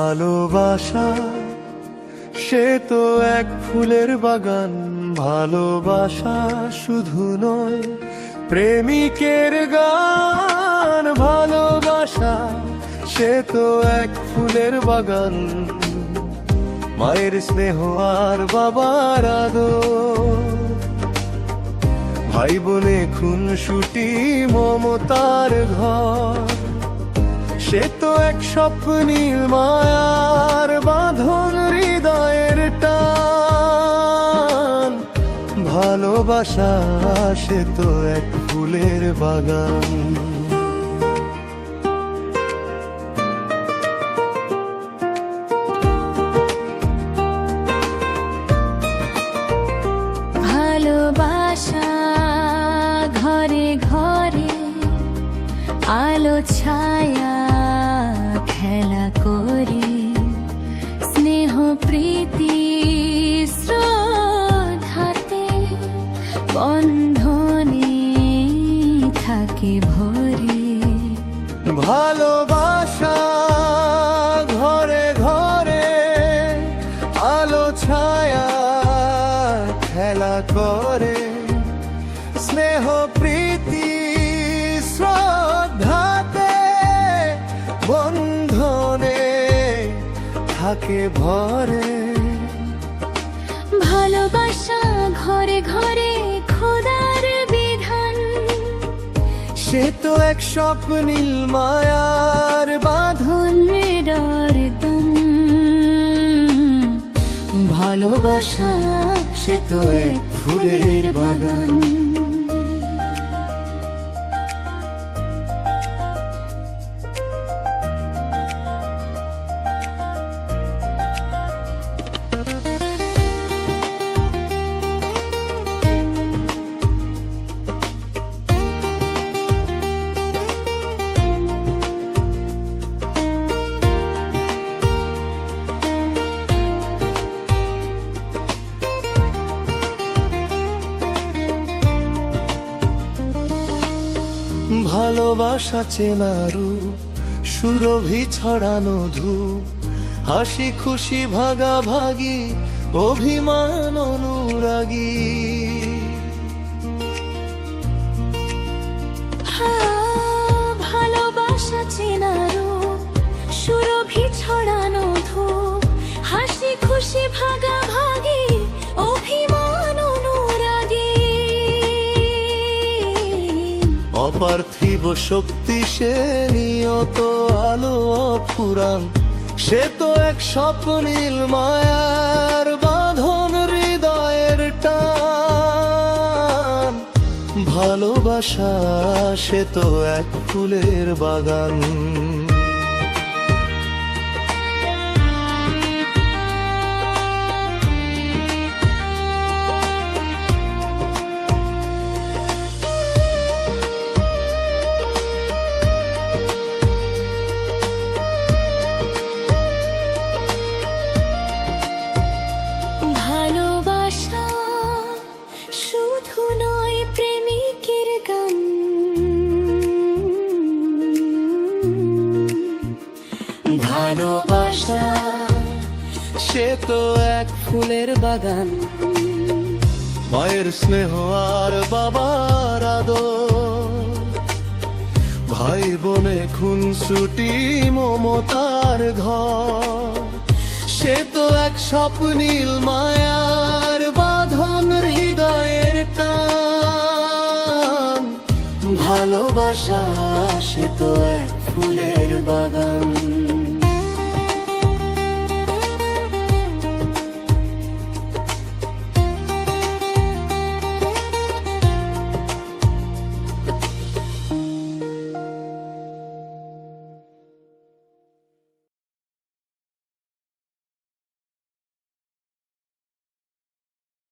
ভালোবাসা সে তো এক ফুলের বাগান, ভালোবাসা শুধু নয় প্রেমিকের গান। ভালোবাসা সে তো এক ফুলের বাগান, মায়ের স্নেহ আর বাবার আদর, ভাই বোনে খুনসুটি মমতার ঘর। সে তো এক স্বপ্নীল মায়ার বাঁধন, হৃদয়ের টান। ভালোবাসা সে তো এক ফুলের বাগান। ভালোবাসা ঘরে ঘরে আলো ছায়া খেলা করে, স্নেহ প্রীতি শ্রদ্ধাতে বন্ধনে থাকে ভরে। ভালোবাসা ঘরে ঘরে আলো ছায়া খেলা করে, স্নেহ প্রীতি শ্রদ্ধাতে বন্ধনে থাকে ভরে। ভালোবাসা ঘরে ঘরে খোদার বিধান, সে তো এক স্বপ্নীল মায়ার বাঁধন, হৃদয়ের টান। ভালোবাসা সে তো এক ফুলের বাগান। ভালোবাসা চেনারু সুরভি ছড়ানো ধূপ, হাসি খুশি ভাগাভাগি অভিমান অনুরাগী। ভালোবাসা চেনারো সুরভি ছড়ানো ধূপ, হাসি খুশি ভাগাভাগি অভিমান অনুরাগী। অপার্থিব শক্তি সে নিয়ত আলো ফুরান, সে তো এক স্বপ্নীল মায়ার বাঁধন, হৃদয়ের টান। ভালোবাসা সে তো এক ফুলের বাগান। ভালোবাসা শুধু নয় প্রেমিকের গান, ভালোবাসা সে তো এক ফুলের বাগান, মায়ের স্নেহ আর বাবার আদর, ভাই বোনে খুনসুটি মমতার ঘর। সে তো এক স্বপ্নীল মায়ার বাঁধন, হৃদয়ের টান। ভালোবাসা সে তো এক ফুলের বাগান।